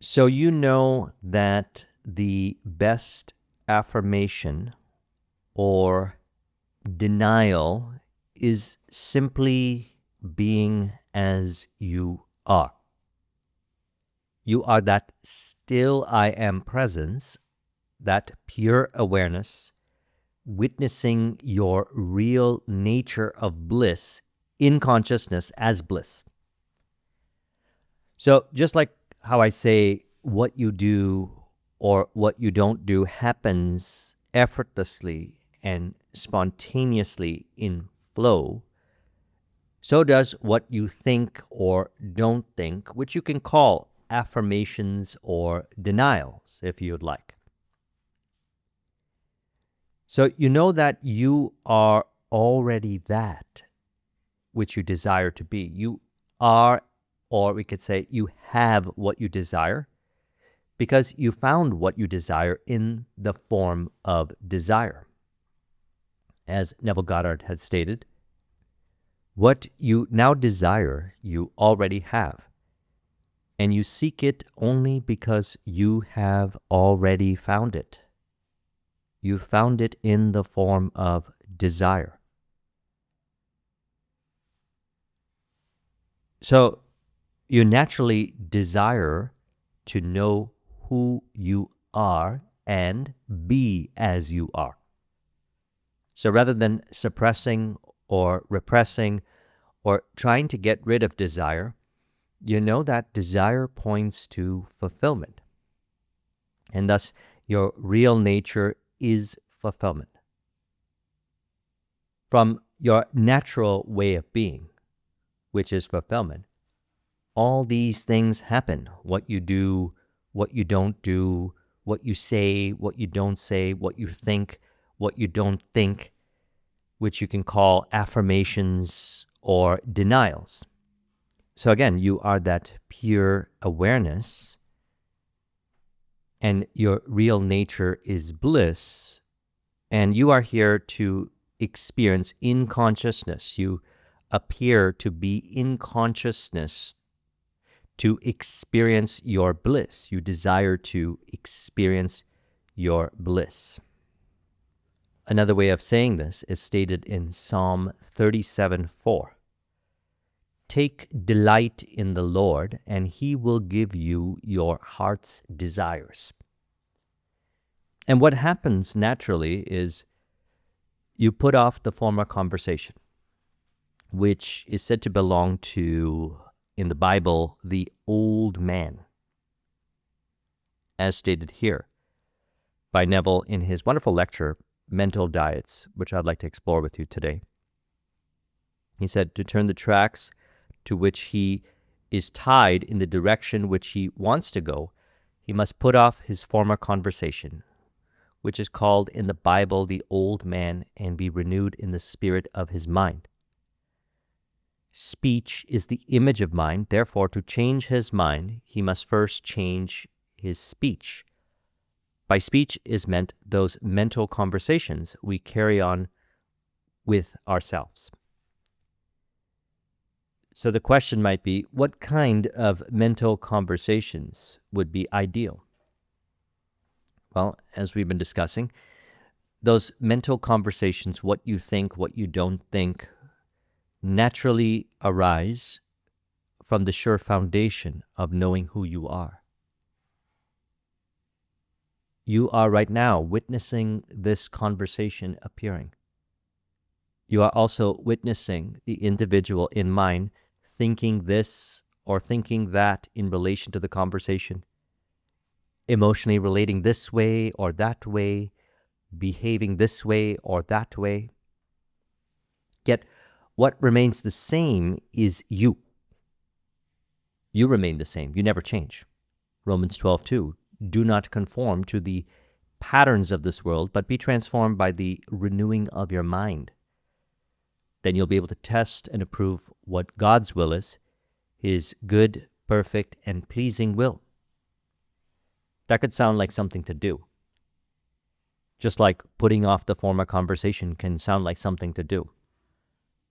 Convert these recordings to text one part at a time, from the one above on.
So you know that the best affirmation or denial is simply being as you are. You are that still I am presence, that pure awareness, witnessing your real nature of bliss in consciousness as bliss. So just like how I say what you do or what you don't do happens effortlessly and spontaneously in flow, so does what you think or don't think, which you can call affirmations or denials if you'd like. So you know that you are already that which you desire to be. You are, or we could say you have what you desire because you found what you desire in the form of desire. As Neville Goddard had stated, what you now desire, you already have, and you seek it only because you have already found it. You found it in the form of desire. So you naturally desire to know who you are and be as you are. So rather than suppressing or repressing or trying to get rid of desire, you know that desire points to fulfillment. And thus, your real nature is fulfillment. From your natural way of being, which is fulfillment, all these things happen. What you do, what you don't do, what you say, what you don't say, what you think, what you don't think, which you can call affirmations or denials. So again, you are that pure awareness, and your real nature is bliss, and you are here to experience in consciousness. You appear to be in consciousness to experience your bliss. You desire to experience your bliss. Another way of saying this is stated in Psalm 37:4. Take delight in the Lord, and he will give you your heart's desires. And what happens naturally is you put off the former conversation, which is said to belong to, in the Bible, the old man, as stated here by Neville in his wonderful lecture, Mental Diets, which I'd like to explore with you today. He said to turn the tracks to which he is tied in the direction which he wants to go, he must put off his former conversation, which is called in the Bible the old man, and be renewed in the spirit of his mind. Speech is the image of mind. Therefore, to change his mind, he must first change his speech. By speech is meant those mental conversations we carry on with ourselves. So the question might be, what kind of mental conversations would be ideal? Well, as we've been discussing, those mental conversations, what you think, what you don't think, naturally arise from the sure foundation of knowing who you are. You are right now witnessing this conversation appearing. You are also witnessing the individual in mind thinking this or thinking that in relation to the conversation, emotionally relating this way or that way, behaving this way or that way. Yet, what remains the same is you. You remain the same. You never change. Romans 12:2, do not conform to the patterns of this world, but be transformed by the renewing of your mind. Then you'll be able to test and approve what God's will is, his good, perfect, and pleasing will. That could sound like something to do. Just like putting off the former conversation can sound like something to do.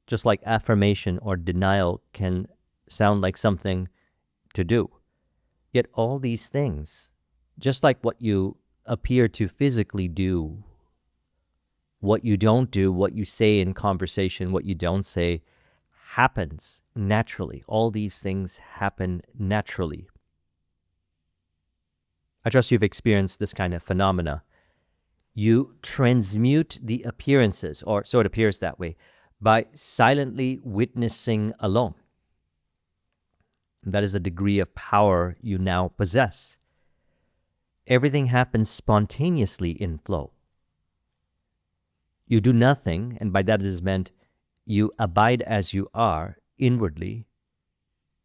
Just like affirmation or denial can sound like something to do. Yet all these things, just like what you appear to physically do, what you don't do, what you say in conversation, what you don't say, happens naturally. All these things happen naturally. I trust you've experienced this kind of phenomena. You transmute the appearances, or so it appears that way, by silently witnessing alone. That is a degree of power you now possess. Everything happens spontaneously in flow. You do nothing, and by that it is meant you abide as you are inwardly,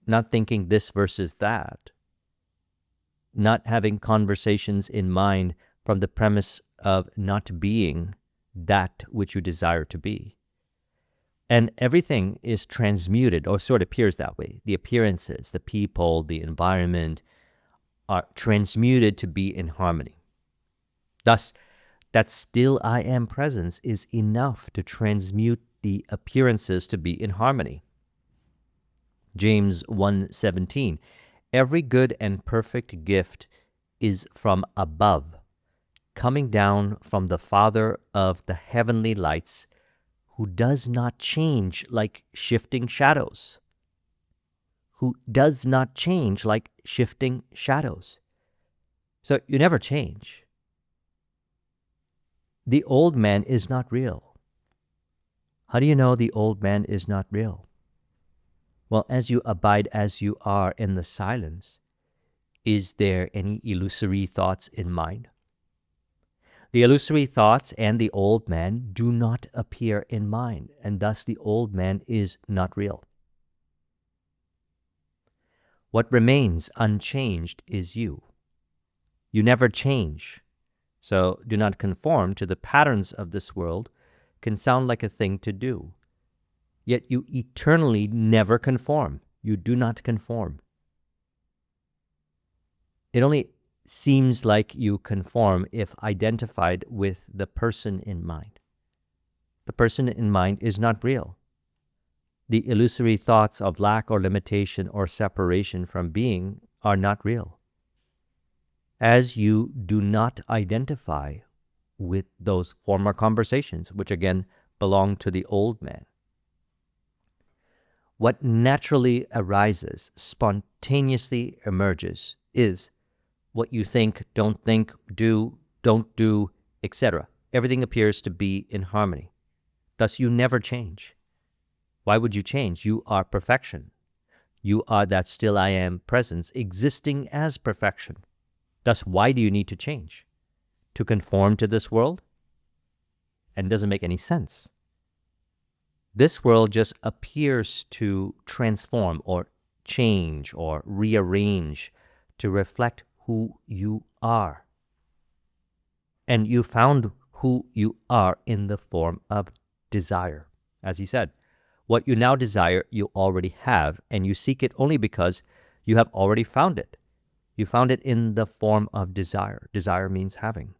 not thinking this versus that, not having conversations in mind from the premise of not being that which you desire to be. And everything is transmuted, or sort of appears that way. The appearances, the people, the environment are transmuted to be in harmony. Thus, that still I am presence is enough to transmute the appearances to be in harmony. James 1:17, every good and perfect gift is from above, coming down from the Father of the heavenly lights, who does not change like shifting shadows. Who does not change like shifting shadows. So you never change. The old man is not real. How do you know the old man is not real? Well, as you abide as you are in the silence, is there any illusory thoughts in mind? The illusory thoughts and the old man do not appear in mind, and thus the old man is not real. What remains unchanged is you. You never change, so do not conform to the patterns of this world can sound like a thing to do. Yet you eternally never conform. You do not conform. It only seems like you conform if identified with the person in mind. The person in mind is not real. The illusory thoughts of lack or limitation or separation from being are not real. As you do not identify with those former conversations, which again belong to the old man. What naturally arises, spontaneously emerges, is what you think, don't do, etc. Everything appears to be in harmony. Thus, you never change. Why would you change? You are perfection. You are that still I am presence existing as perfection. Thus, why do you need to change? To conform to this world? And it doesn't make any sense. This world just appears to transform or change or rearrange to reflect who you are. And you found who you are in the form of desire. As he said, what you now desire, you already have, and you seek it only because you have already found it. You found it in the form of desire. Desire means having.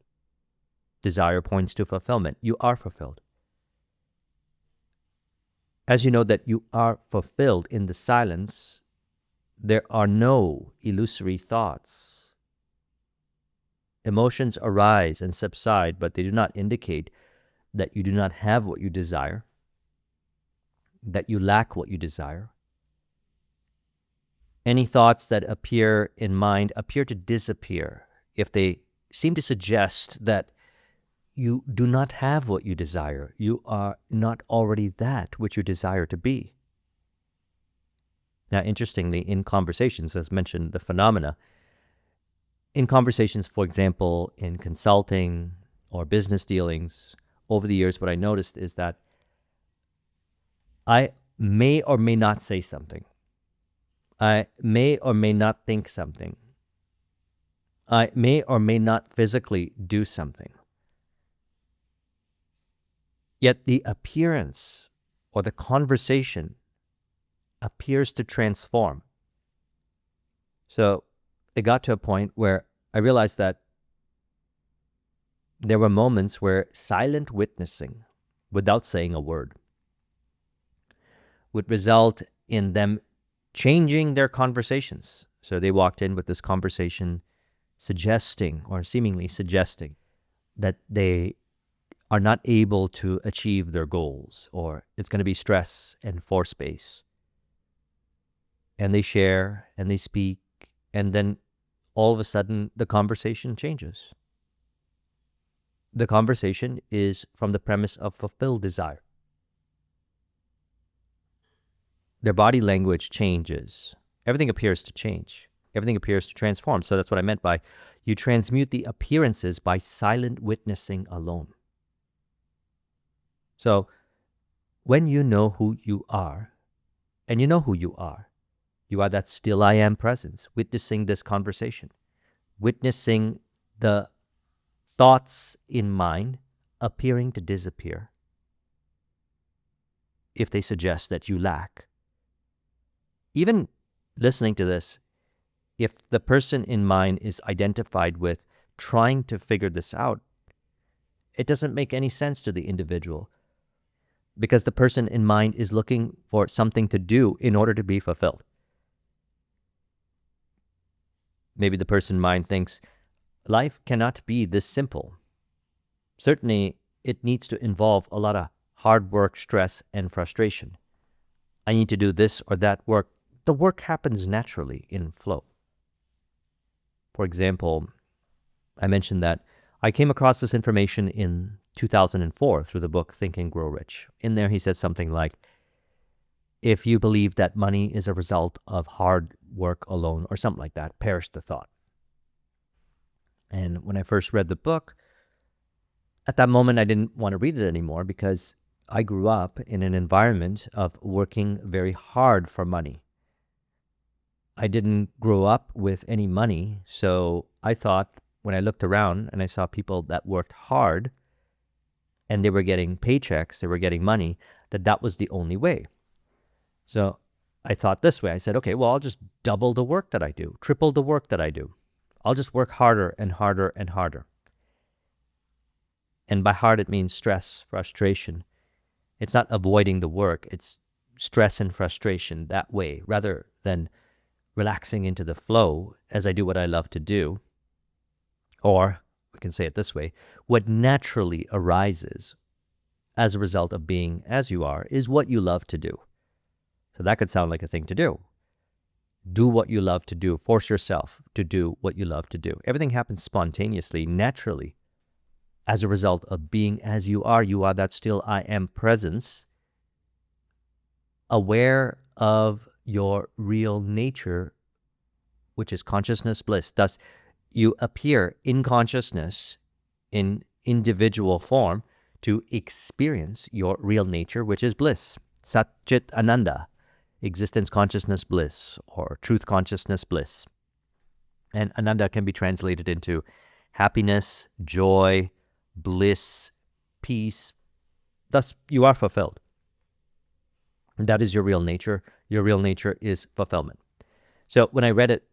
Desire points to fulfillment. You are fulfilled. As you know that you are fulfilled in the silence, there are no illusory thoughts. Emotions arise and subside, but they do not indicate that you do not have what you desire, that you lack what you desire. Any thoughts that appear in mind appear to disappear if they seem to suggest that you do not have what you desire. You are not already that which you desire to be. Now, interestingly, in conversations, as mentioned, the phenomena, in conversations, for example, in consulting or business dealings, over the years, what I noticed is that I may or may not say something. I may or may not think something. I may or may not physically do something. Yet the appearance or the conversation appears to transform. So it got to a point where I realized that there were moments where silent witnessing, without saying a word, would result in them changing their conversations. So they walked in with this conversation suggesting or seemingly suggesting that they are not able to achieve their goals, or it's going to be stress and force space. And they share and they speak, and then all of a sudden the conversation changes. The conversation is from the premise of fulfilled desire. Their body language changes. Everything appears to change. Everything appears to transform. So that's what I meant by you transmute the appearances by silent witnessing alone. So when you know who you are, and you know who you are that still I am presence, witnessing this conversation, witnessing the thoughts in mind appearing to disappear if they suggest that you lack. Even listening to this, if the person in mind is identified with trying to figure this out, it doesn't make any sense to the individual, because the person in mind is looking for something to do in order to be fulfilled. Maybe the person in mind thinks, life cannot be this simple. Certainly, it needs to involve a lot of hard work, stress, and frustration. I need to do this or that work. The work happens naturally in flow. For example, I mentioned that I came across this information in 2004 through the book Think and Grow Rich. In there, he said something like, if you believe that money is a result of hard work alone, or something like that, perish the thought. And when I first read the book, at that moment, I didn't want to read it anymore because I grew up in an environment of working very hard for money. I didn't grow up with any money, so I thought when I looked around and I saw people that worked hard and they were getting paychecks, they were getting money, that was the only way. So I thought this way. I said, okay, well, I'll just double the work that I do, triple the work that I do. I'll just work harder and harder and harder. And by hard, it means stress, frustration. It's not avoiding the work. It's stress and frustration that way, rather than relaxing into the flow as I do what I love to do. Or we can say it this way, what naturally arises as a result of being as you are is what you love to do. So that could sound like a thing to do. Do what you love to do. Force yourself to do what you love to do. Everything happens spontaneously, naturally, as a result of being as you are. You are that still I am presence, aware of your real nature, which is consciousness bliss. Thus, you appear in consciousness in individual form to experience your real nature, which is bliss. Sat Chit Ananda, existence consciousness bliss, or truth consciousness bliss. And Ananda can be translated into happiness, joy, bliss, peace. Thus, you are fulfilled. That is your real nature. Your real nature is fulfillment. So when I read it,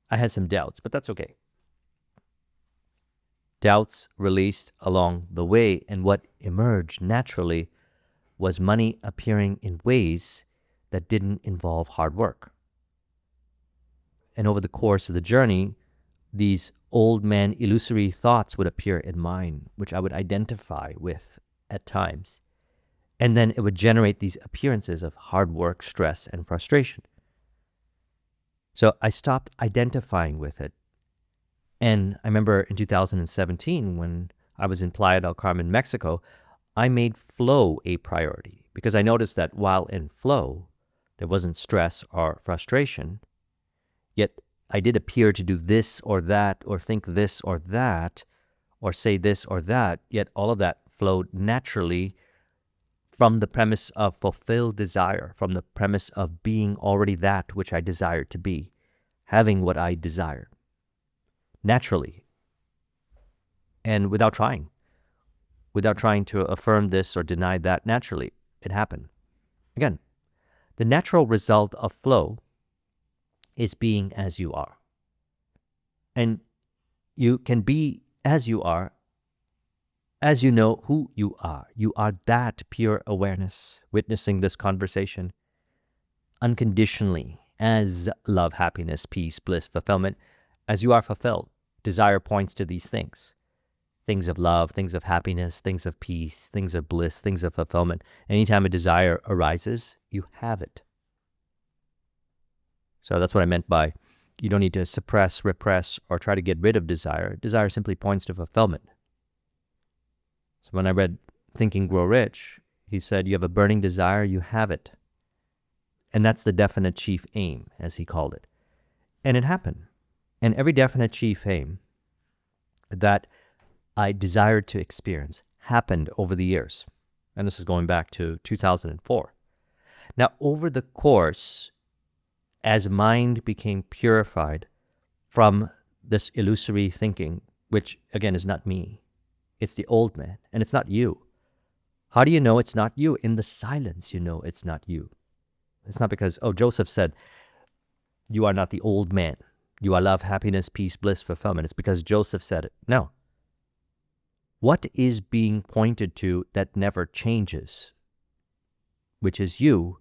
I had some doubts, but that's okay. Doubts released along the way, and what emerged naturally was money appearing in ways that didn't involve hard work. And over the course of the journey, these old man illusory thoughts would appear in mine, which I would identify with at times. And then it would generate these appearances of hard work, stress, and frustration. So I stopped identifying with it. And I remember in 2017, when I was in Playa del Carmen, Mexico, I made flow a priority because I noticed that while in flow, there wasn't stress or frustration, yet I did appear to do this or that, or think this or that, or say this or that, yet all of that flowed naturally from the premise of fulfilled desire, from the premise of being already that which I desired to be, having what I desired, naturally, and without trying to affirm this or deny that. Naturally, it happened. Again, the natural result of flow is being as you are. And you can be as you are as you know who you are. You are that pure awareness, witnessing this conversation unconditionally as love, happiness, peace, bliss, fulfillment. As you are fulfilled, desire points to these things. Things of love, things of happiness, things of peace, things of bliss, things of fulfillment. Anytime a desire arises, you have it. So that's what I meant by you don't need to suppress, repress, or try to get rid of desire. Desire simply points to fulfillment. So when I read Think and Grow Rich, he said, you have a burning desire, you have it. And that's the definite chief aim, as he called it. And it happened. And every definite chief aim that I desired to experience happened over the years. And this is going back to 2004. Now, over the course, as mind became purified from this illusory thinking, which again is not me, it's the old man, and it's not you. How do you know it's not you? In the silence, you know it's not you. It's not because, Joseph said, you are not the old man. You are love, happiness, peace, bliss, fulfillment. It's because Joseph said it. No. What is being pointed to that never changes, which is you,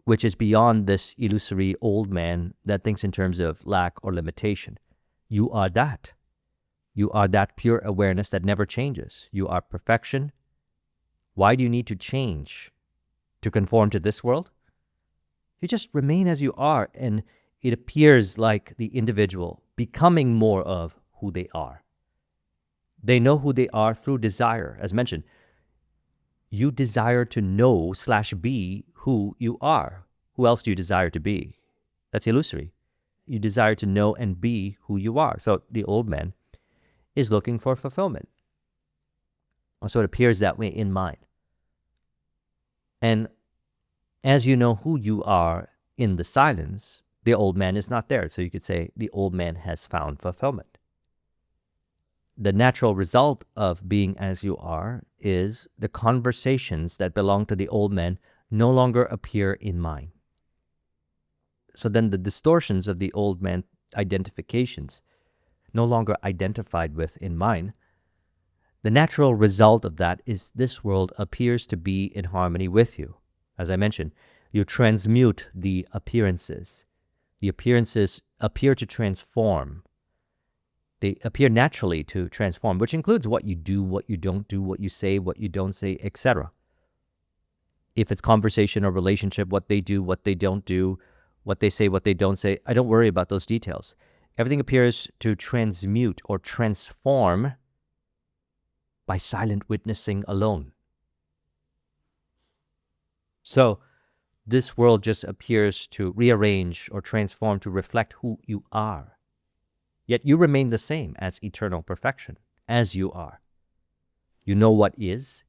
which is beyond this illusory old man that thinks in terms of lack or limitation? You are that. You are that pure awareness that never changes. You are perfection. Why do you need to change to conform to this world? You just remain as you are, and it appears like the individual becoming more of who they are. They know who they are through desire. As mentioned, you desire to know/be who you are. Who else do you desire to be? That's illusory. You desire to know and be who you are. So the old man is looking for fulfillment. So it appears that way in mind. And as you know who you are in the silence, the old man is not there. So you could say the old man has found fulfillment. The natural result of being as you are is the conversations that belong to the old man no longer appear in mind. So then the distortions of the old man identifications no longer identified with in mind. The natural result of that is this world appears to be in harmony with you. As I mentioned, you transmute the appearances. The appearances appear to transform. They appear naturally to transform, which includes what you do, what you don't do, what you say, what you don't say, etc. If it's conversation or relationship, what they do, what they don't do, what they say, what they don't say, I don't worry about those details. Everything appears to transmute or transform by silent witnessing alone. So this world just appears to rearrange or transform to reflect who you are. Yet you remain the same as eternal perfection, as you are. You know what is,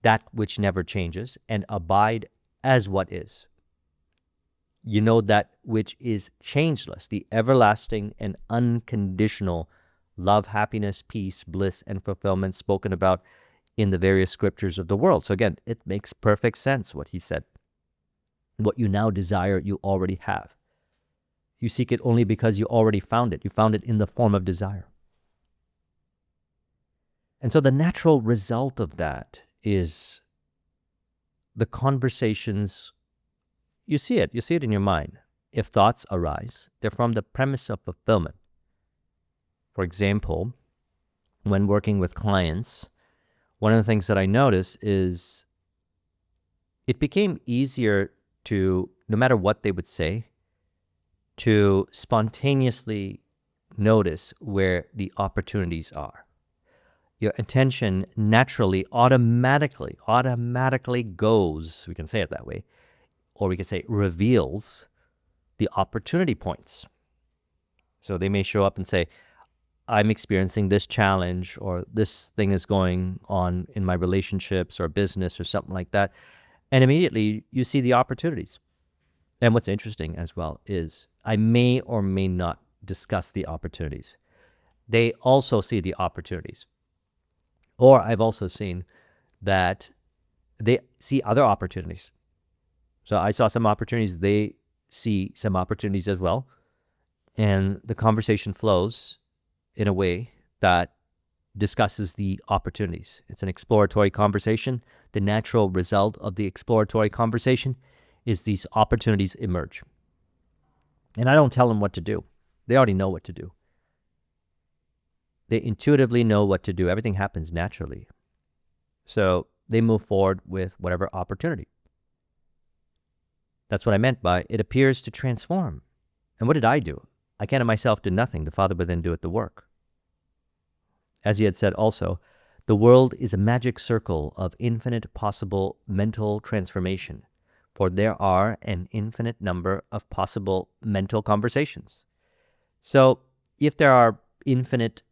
that which never changes, and abide as what is. You know that which is changeless, the everlasting and unconditional love, happiness, peace, bliss, and fulfillment spoken about in the various scriptures of the world. So again, it makes perfect sense what he said. What you now desire, you already have. You seek it only because you already found it. You found it in the form of desire. And so the natural result of that is the conversations. You see it in your mind. If thoughts arise, they're from the premise of fulfillment. For example, when working with clients, one of the things that I notice is it became easier to, no matter what they would say, to spontaneously notice where the opportunities are. Your attention naturally, automatically goes, we can say it that way, or we could say reveals the opportunity points. So they may show up and say, I'm experiencing this challenge, or this thing is going on in my relationships or business or something like that. And immediately you see the opportunities. And what's interesting as well is I may or may not discuss the opportunities. They also see the opportunities. Or I've also seen that they see other opportunities. So I saw some opportunities, they see some opportunities as well. And the conversation flows in a way that discusses the opportunities. It's an exploratory conversation. The natural result of the exploratory conversation is these opportunities emerge. And I don't tell them what to do. They already know what to do. They intuitively know what to do. Everything happens naturally. So they move forward with whatever opportunity. That's what I meant by it appears to transform. And what did I do? I can of myself do nothing. The Father within doeth the work. As he had said also, the world is a magic circle of infinite possible mental transformation, for there are an infinite number of possible mental conversations. So if there are infinite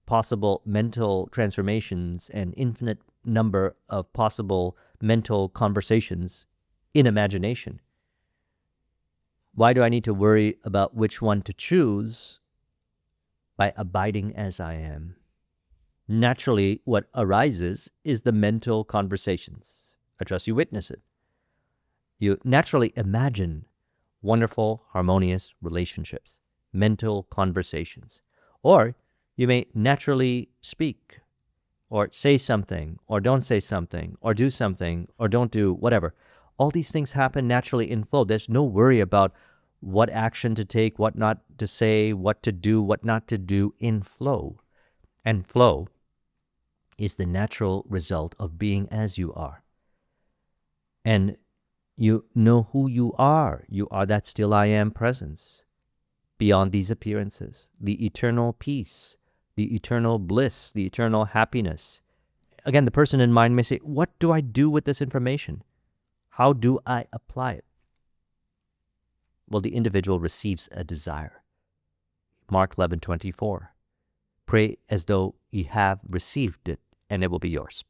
possible mental transformations and infinite number of possible mental conversations in imagination, why do I need to worry about which one to choose? By abiding as I am. Naturally, what arises is the mental conversations. I trust you witness it. You naturally imagine wonderful, harmonious relationships, mental conversations. Or you may naturally speak, or say something, or don't say something, or do something, or don't do whatever. All these things happen naturally in flow. There's no worry about what action to take, what not to say, what to do, what not to do in flow. And flow is the natural result of being as you are. And you know who you are. You are that still I am presence beyond these appearances, the eternal peace, the eternal bliss, the eternal happiness. Again, the person in mind may say, what do I do with this information? How do I apply it? Well, the individual receives a desire. Mark 11:24. Pray as though ye have received it, and it will be yours.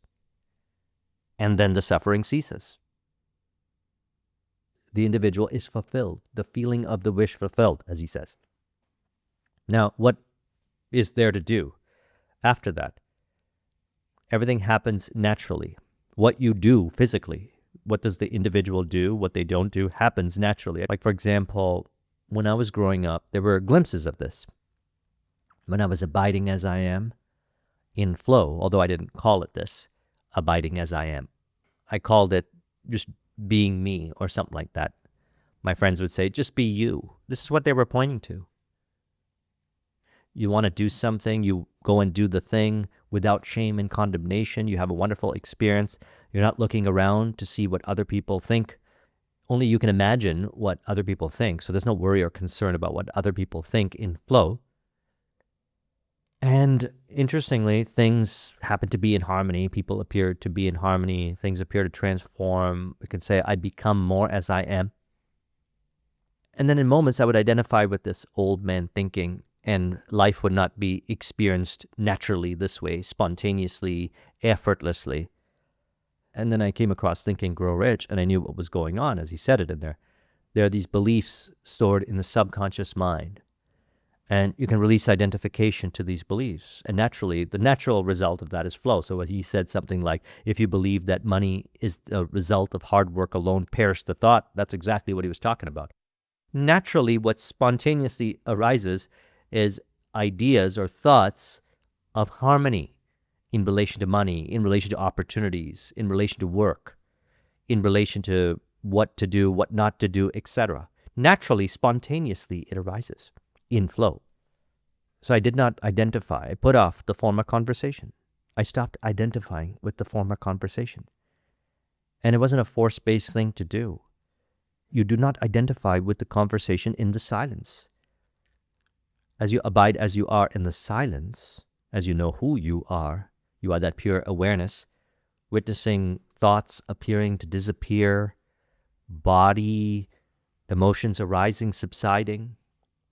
And then the suffering ceases. The individual is fulfilled, the feeling of the wish fulfilled, as he says. Now, what is there to do after that? Everything happens naturally. What you do physically, what does the individual do, what they don't do, happens naturally. Like, for example, when I was growing up, there were glimpses of this. When I was abiding as I am, in flow, although I didn't call it this, abiding as I am. I called it just being me or something like that. My friends would say, just be you. This is what they were pointing to. You want to do something, you go and do the thing without shame and condemnation. You have a wonderful experience. You're not looking around to see what other people think. Only you can imagine what other people think. So there's no worry or concern about what other people think in flow. And interestingly, things happen to be in harmony. People appear to be in harmony. Things appear to transform. We can say, I become more as I am. And then in moments, I would identify with this old man thinking, and life would not be experienced naturally this way, spontaneously, effortlessly. And then I came across Think and Grow Rich, and I knew what was going on, as he said it in there. There are these beliefs stored in the subconscious mind. And you can release identification to these beliefs. And naturally, the natural result of that is flow. So he said something like, if you believe that money is the result of hard work alone, perish the thought. That's exactly what he was talking about. Naturally, what spontaneously arises is ideas or thoughts of harmony in relation to money, in relation to opportunities, in relation to work, in relation to what to do, what not to do, etc. Naturally, spontaneously, it arises in flow. So I did not identify. I put off the former conversation. I stopped identifying with the former conversation. And it wasn't a force-based thing to do. You do not identify with the conversation in the silence. As you abide as you are in the silence, as you know who you are that pure awareness, witnessing thoughts appearing to disappear, body, emotions arising, subsiding,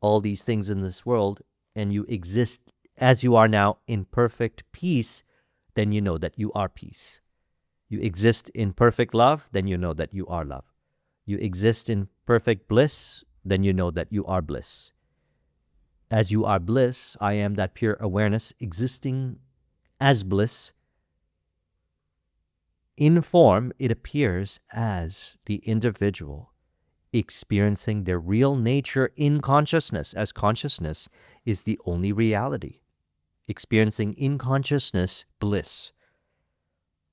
all these things in this world, and you exist as you are now in perfect peace, then you know that you are peace. You exist in perfect love, then you know that you are love. You exist in perfect bliss, then you know that you are bliss. As you are bliss, I am that pure awareness existing as bliss. In form, it appears as the individual experiencing their real nature in consciousness, as consciousness is the only reality. Experiencing in consciousness bliss,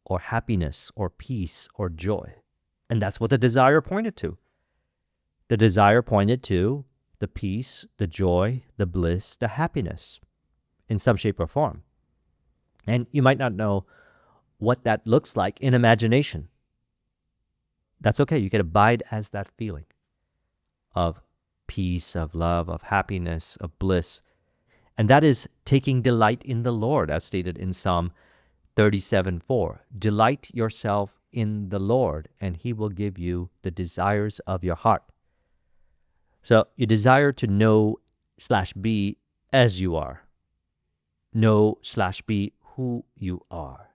or happiness, or peace, or joy. And that's what the desire pointed to. The desire pointed to the peace, the joy, the bliss, the happiness in some shape or form. And you might not know what that looks like in imagination. That's okay. You can abide as that feeling of peace, of love, of happiness, of bliss. And that is taking delight in the Lord, as stated in Psalm 37:4. Delight yourself in the Lord, and he will give you the desires of your heart. So you desire to know/be as you are. Know/be who you are.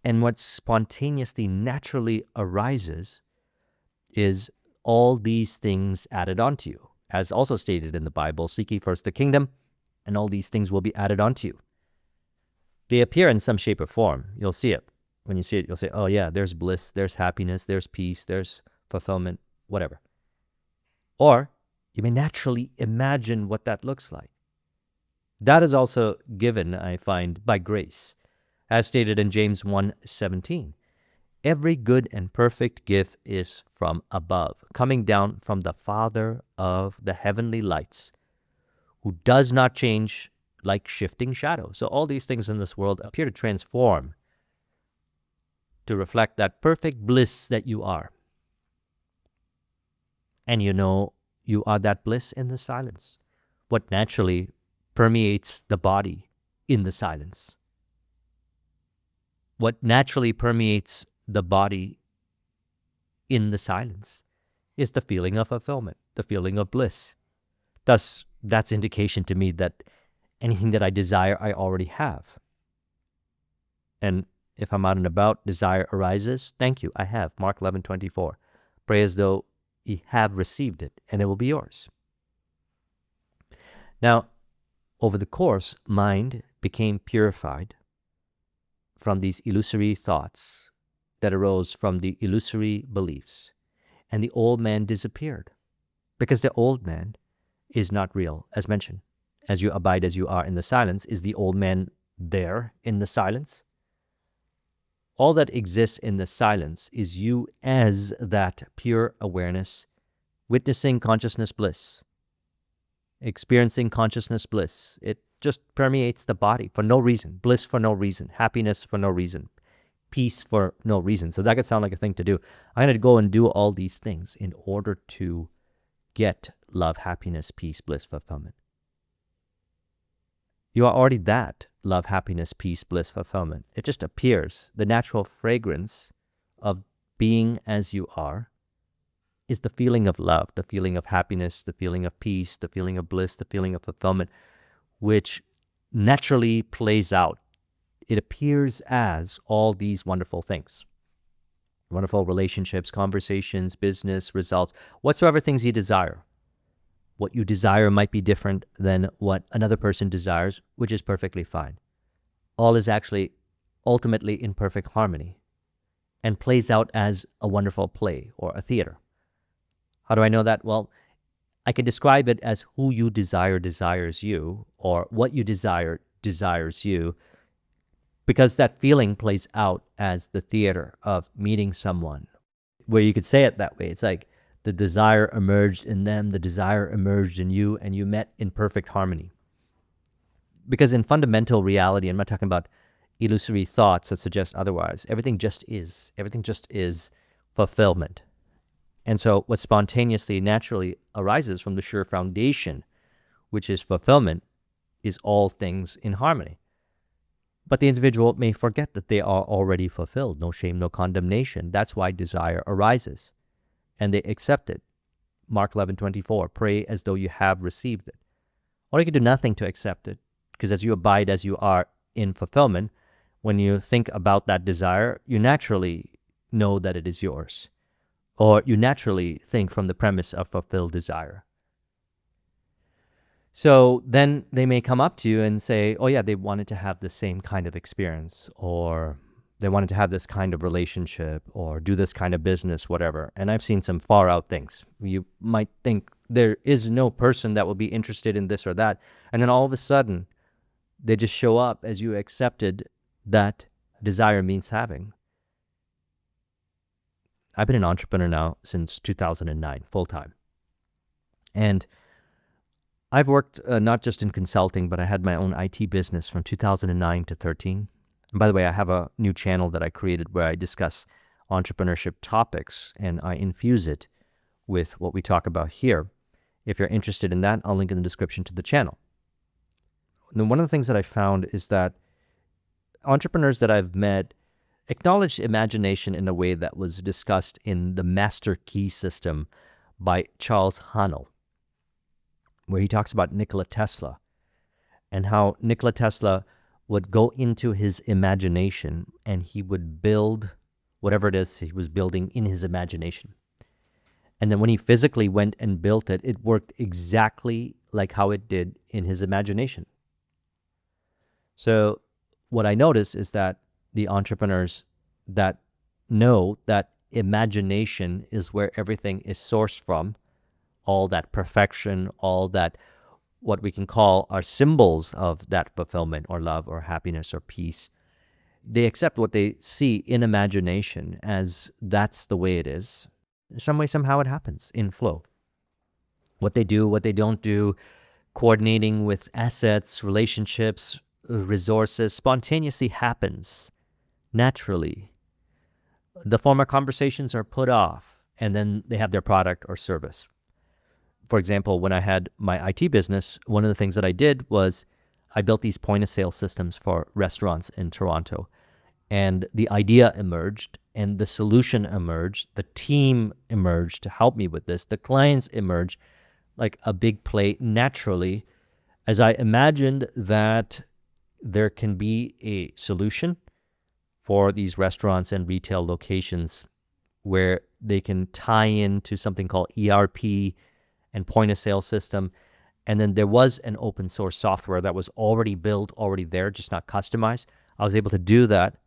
And what spontaneously, naturally arises is all these things added onto you. As also stated in the Bible, seek ye first the kingdom, and all these things will be added onto you. They appear in some shape or form. You'll see it. When you see it, you'll say, oh yeah, there's bliss, there's happiness, there's peace, there's fulfillment, whatever. Or you may naturally imagine what that looks like. That is also given, I find, by grace. As stated in James 1:17, every good and perfect gift is from above, coming down from the Father of the heavenly lights, who does not change like shifting shadows. So all these things in this world appear to transform to reflect that perfect bliss that you are. And you know you are that bliss in the silence, what naturally permeates the body in the silence. What naturally permeates the body in the silence is the feeling of fulfillment, the feeling of bliss. Thus, that's indication to me that anything that I desire, I already have. And if I'm out and about, desire arises, thank you, I have. Mark 11:24. Pray as though ye have received it, and it will be yours. Now, over the course, mind became purified from these illusory thoughts that arose from the illusory beliefs, and the old man disappeared, because the old man is not real, as mentioned. As you abide as you are in the silence, is the old man there in the silence? All that exists in the silence is you as that pure awareness, witnessing consciousness bliss, experiencing consciousness bliss. It just permeates the body for no reason, bliss for no reason, happiness for no reason, peace for no reason. So that could sound like a thing to do. I'm going to go and do all these things in order to get love, happiness, peace, bliss, fulfillment. You are already that love, happiness, peace, bliss, fulfillment. It just appears. The natural fragrance of being as you are is the feeling of love, the feeling of happiness, the feeling of peace, the feeling of bliss, the feeling of fulfillment, which naturally plays out. It appears as all these wonderful things. Wonderful relationships, conversations, business, results, whatsoever things you desire. What you desire might be different than what another person desires, which is perfectly fine. All is actually ultimately in perfect harmony and plays out as a wonderful play or a theater. How do I know that? Well, I can describe it as who you desire desires you, or what you desire desires you, because that feeling plays out as the theater of meeting someone, where you could say it that way. It's like the desire emerged in them, the desire emerged in you, and you met in perfect harmony. Because in fundamental reality, I'm not talking about illusory thoughts that suggest otherwise. Everything just is. Everything just is fulfillment. And so what spontaneously, naturally arises from the sure foundation, which is fulfillment, is all things in harmony. But the individual may forget that they are already fulfilled. No shame, no condemnation. That's why desire arises. And they accept it. Mark 11:24, pray as though you have received it. Or you can do nothing to accept it, because as you abide as you are in fulfillment, when you think about that desire, you naturally know that it is yours. Or you naturally think from the premise of fulfilled desire. So then they may come up to you and say, oh yeah, they wanted to have the same kind of experience, or they wanted to have this kind of relationship, or do this kind of business, whatever. And I've seen some far out things. You might think there is no person that will be interested in this or that. And then all of a sudden, they just show up as you accepted that desire means having. I've been an entrepreneur now since 2009, full time. And I've worked not just in consulting, but I had my own IT business from 2009 to 13. And by the way, I have a new channel that I created where I discuss entrepreneurship topics and I infuse it with what we talk about here. If you're interested in that, I'll link in the description to the channel. And one of the things that I found is that entrepreneurs that I've met acknowledge imagination in a way that was discussed in the Master Key System by Charles Haanel, where he talks about Nikola Tesla and how Nikola Tesla would go into his imagination and he would build whatever it is he was building in his imagination. And then when he physically went and built it, it worked exactly like how it did in his imagination. So what I notice is that the entrepreneurs that know that imagination is where everything is sourced from, all that perfection, all that what we can call are symbols of that fulfillment or love or happiness or peace, they accept what they see in imagination as that's the way it is. Some way, somehow it happens in flow. What they do, what they don't do, coordinating with assets, relationships, resources, spontaneously happens naturally. The former conversations are put off, and then they have their product or service. For example, when I had my IT business, one of the things that I did was I built these point-of-sale systems for restaurants in Toronto. And the idea emerged, and the solution emerged, the team emerged to help me with this, the clients emerged like a big play naturally as I imagined that there can be a solution for these restaurants and retail locations where they can tie into something called ERP and point-of-sale system. And then there was an open source software that was already built, already there, just not customized. I was able to do that.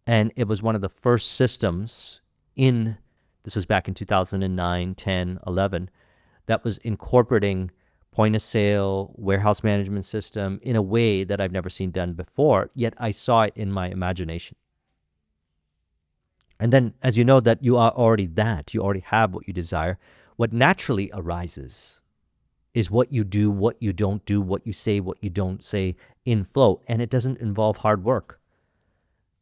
And it was one of the first systems this was back in 2009, 10, 11, that was incorporating point of sale, warehouse management system in a way that I've never seen done before, yet I saw it in my imagination. And then, as you know that you are already that, you already have what you desire, what naturally arises is what you do, what you don't do, what you say, what you don't say in flow. And it doesn't involve hard work.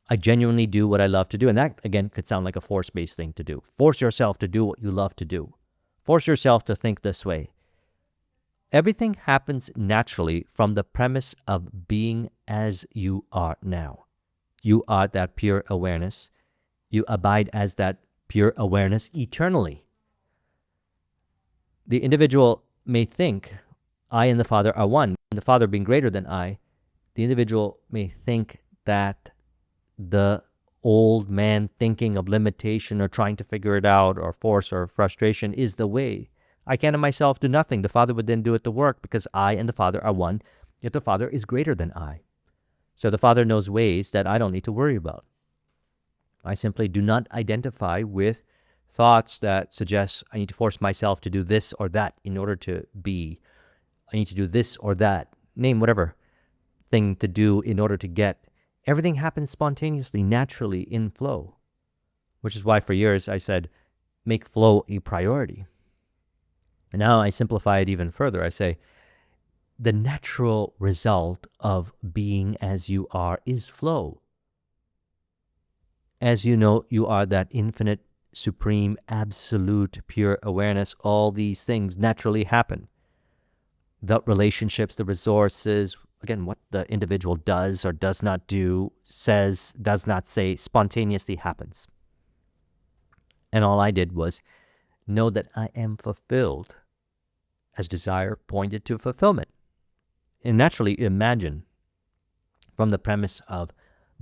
I genuinely do what I love to do. And that, again, could sound like a force-based thing to do. Force yourself to do what you love to do. Force yourself to think this way. Everything happens naturally from the premise of being as you are now. You are that pure awareness. You abide as that pure awareness eternally. The individual may think, I and the Father are one, and the Father being greater than I. The individual may think that the old man thinking of limitation or trying to figure it out or force or frustration is the way. I can of myself do nothing. The Father would then do it the work because I and the Father are one, yet the Father is greater than I. So the Father knows ways that I don't need to worry about. I simply do not identify with thoughts that suggest I need to force myself to do this or that in order to be. I need to do this or that. Name whatever thing to do in order to get. Everything happens spontaneously, naturally, in flow, which is why for years I said, make flow a priority. And now I simplify it even further. I say, the natural result of being as you are is flow. As you know, you are that infinite, supreme, absolute, pure awareness. All these things naturally happen. The relationships, the resources, again, what the individual does or does not do, says, does not say, spontaneously happens. And all I did was know that I am fulfilled as desire pointed to fulfillment. And naturally imagine from the premise of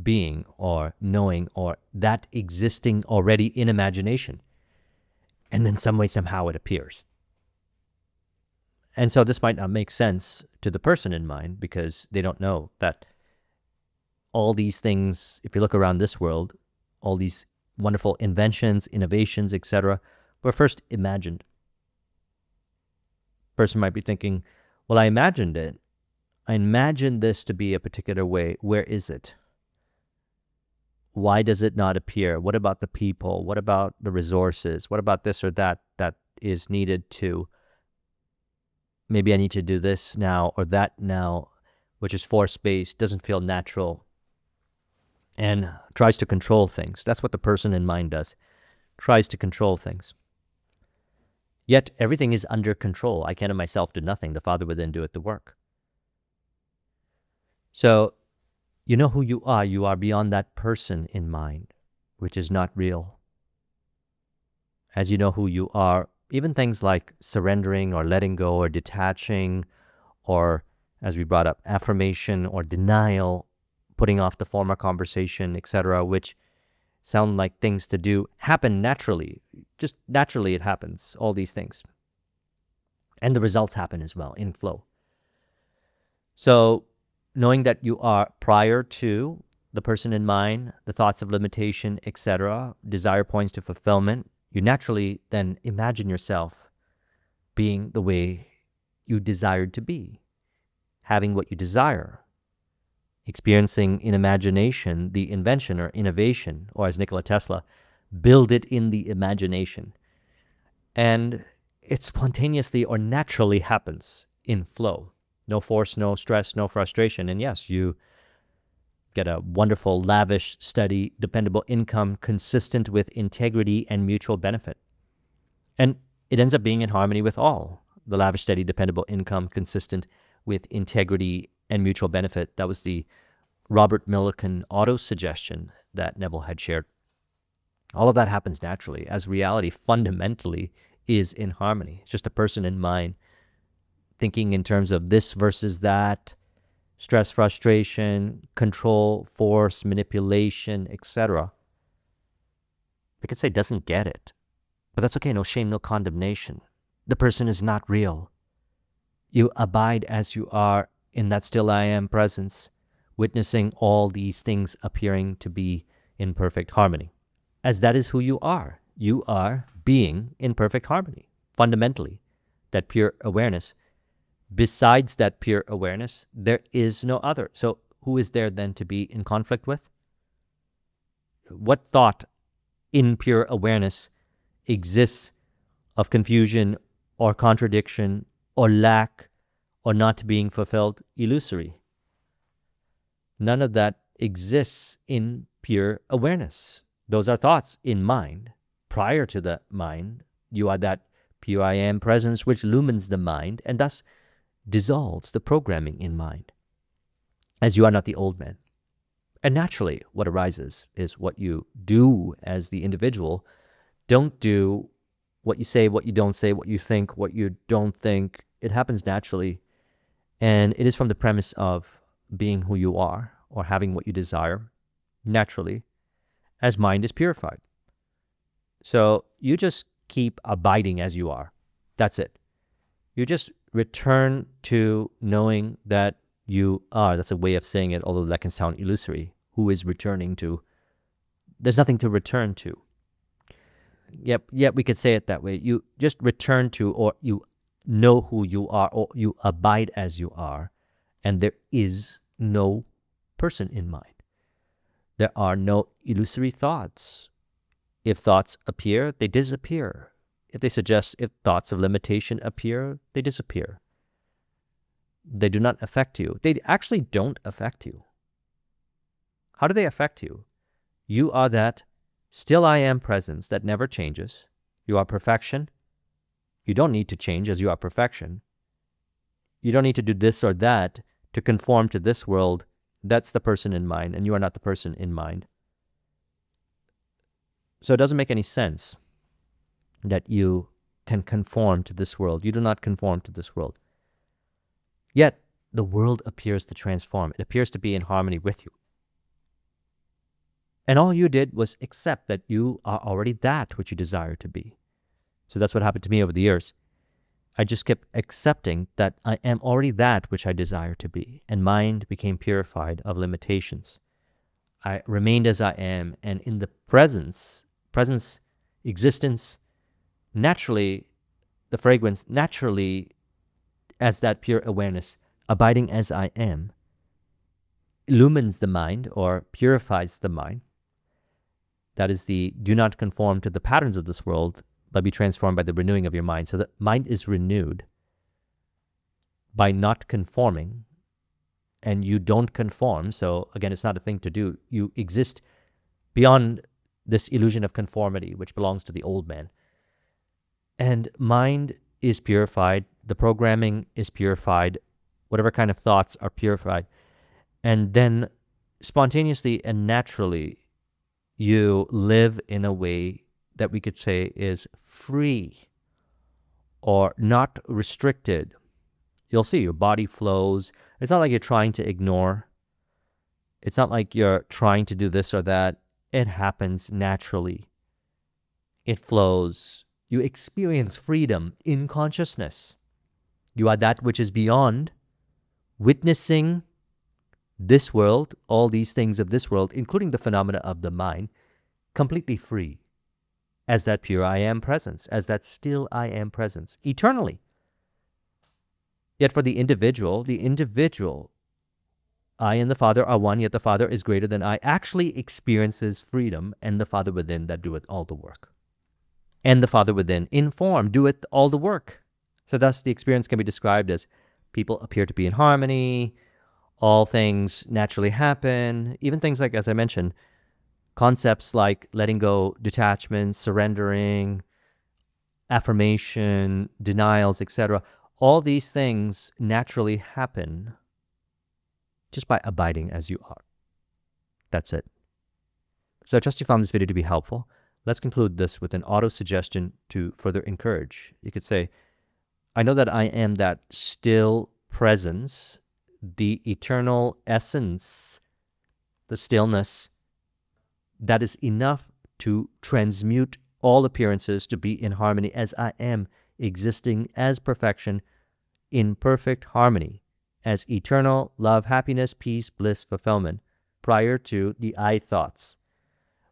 being or knowing or that existing already in imagination. And then some way, somehow it appears. And so this might not make sense to the person in mind because they don't know that all these things, if you look around this world, all these wonderful inventions, innovations, etc., were first imagined. Person might be thinking, well, I imagined it. I imagined this to be a particular way. Where is it? Why does it not appear? What about the people? What about the resources? What about this or that is needed to maybe I need to do this now or that now, which is force-based, doesn't feel natural, and tries to control things. That's what the person in mind does, tries to control things. Yet everything is under control. I can of myself do nothing. The Father within doeth the work. So you know who you are. You are beyond that person in mind, which is not real. As you know who you are, even things like surrendering or letting go or detaching, or, as we brought up, affirmation or denial, putting off the former conversation, etc., which sound like things to do, happen naturally. Just naturally it happens, all these things. And the results happen as well in flow. So knowing that you are prior to the person in mind, the thoughts of limitation, etc., desire points to fulfillment, you naturally then imagine yourself being the way you desired to be, having what you desire, experiencing in imagination the invention or innovation, or as Nikola Tesla, build it in the imagination. And it spontaneously or naturally happens in flow. No force, no stress, no frustration. And yes, you get a wonderful, lavish, steady, dependable income consistent with integrity and mutual benefit. And it ends up being in harmony with all. The lavish, steady, dependable income consistent with integrity and mutual benefit. That was the Robert Millikan auto-suggestion that Neville had shared. All of that happens naturally as reality fundamentally is in harmony. It's just a person in mind thinking in terms of this versus that, stress, frustration, control, force, manipulation, etc. We could say doesn't get it, but that's okay. No shame, no condemnation. The person is not real. You abide as you are in that still I am presence, witnessing all these things appearing to be in perfect harmony. As that is who you are. You are being in perfect harmony, fundamentally, that pure awareness. Besides that pure awareness, there is no other. So who is there then to be in conflict with? What thought in pure awareness exists of confusion or contradiction or lack or not being fulfilled? Illusory. None of that exists in pure awareness. Those are thoughts in mind. Prior to the mind, you are that pure I am presence which lumines the mind and thus dissolves the programming in mind, as you are not the old man. And naturally, what arises is what you do as the individual. Don't do what you say, what you don't say, what you think, what you don't think. It happens naturally, and it is from the premise of being who you are or having what you desire naturally, as mind is purified. So you just keep abiding as you are. That's it. You just return to knowing that you are. That's a way of saying it, although that can sound illusory. Who is returning to? There's nothing to return to. Yep, we could say it that way. You just return to, or you know who you are, or you abide as you are, and there is no person in mind. There are no illusory thoughts. If thoughts appear, they disappear. If thoughts of limitation appear, they disappear. They do not affect you. They actually don't affect you. How do they affect you? You are that still I am presence that never changes. You are perfection. You don't need to change as you are perfection. You don't need to do this or that to conform to this world. That's the person in mind, and you are not the person in mind. So it doesn't make any sense that you can conform to this world. You do not conform to this world. Yet, the world appears to transform. It appears to be in harmony with you. And all you did was accept that you are already that which you desire to be. So that's what happened to me over the years. I just kept accepting that I am already that which I desire to be. And mind became purified of limitations. I remained as I am, and in the presence, existence, naturally, the fragrance, naturally, as that pure awareness, abiding as I am, illumines the mind or purifies the mind. That is the do not conform to the patterns of this world, but be transformed by the renewing of your mind. So the mind is renewed. by not conforming, and you don't conform. So again, it's not a thing to do. You exist beyond this illusion of conformity, which belongs to the old man. And mind is purified. The programming is purified. Whatever kind of thoughts are purified. And then spontaneously and naturally, you live in a way that we could say is free or not restricted. You'll see your body flows. It's not like you're trying to ignore. It's not like you're trying to do this or that. It happens naturally. It flows. You experience freedom in consciousness. You are that which is beyond witnessing this world, all these things of this world, including the phenomena of the mind, completely free as that pure I am presence, as that still I am presence, eternally. Yet for the individual, I and the Father are one, yet the Father is greater than I, actually experiences freedom, and the Father within that doeth all the work. And the Father within, in form, doeth all the work. So thus the experience can be described as people appear to be in harmony, all things naturally happen, even things like, as I mentioned, concepts like letting go, detachment, surrendering, affirmation, denials, etc. All these things naturally happen just by abiding as you are. That's it. So I trust you found this video to be helpful. Let's conclude this with an auto-suggestion to further encourage. You could say, I know that I am that still presence, the eternal essence, the stillness, that is enough to transmute all appearances to be in harmony as I am, existing as perfection, in perfect harmony, as eternal love, happiness, peace, bliss, fulfillment, prior to the I thoughts.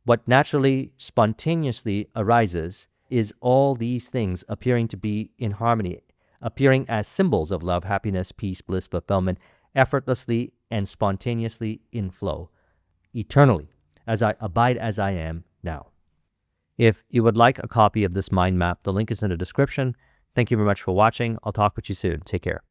What naturally, spontaneously arises is all these things appearing to be in harmony, appearing as symbols of love, happiness, peace, bliss, fulfillment, effortlessly and spontaneously in flow, eternally, as I abide as I am now. If you would like a copy of this mind map, the link is in the description. Thank you very much for watching. I'll talk with you soon. Take care.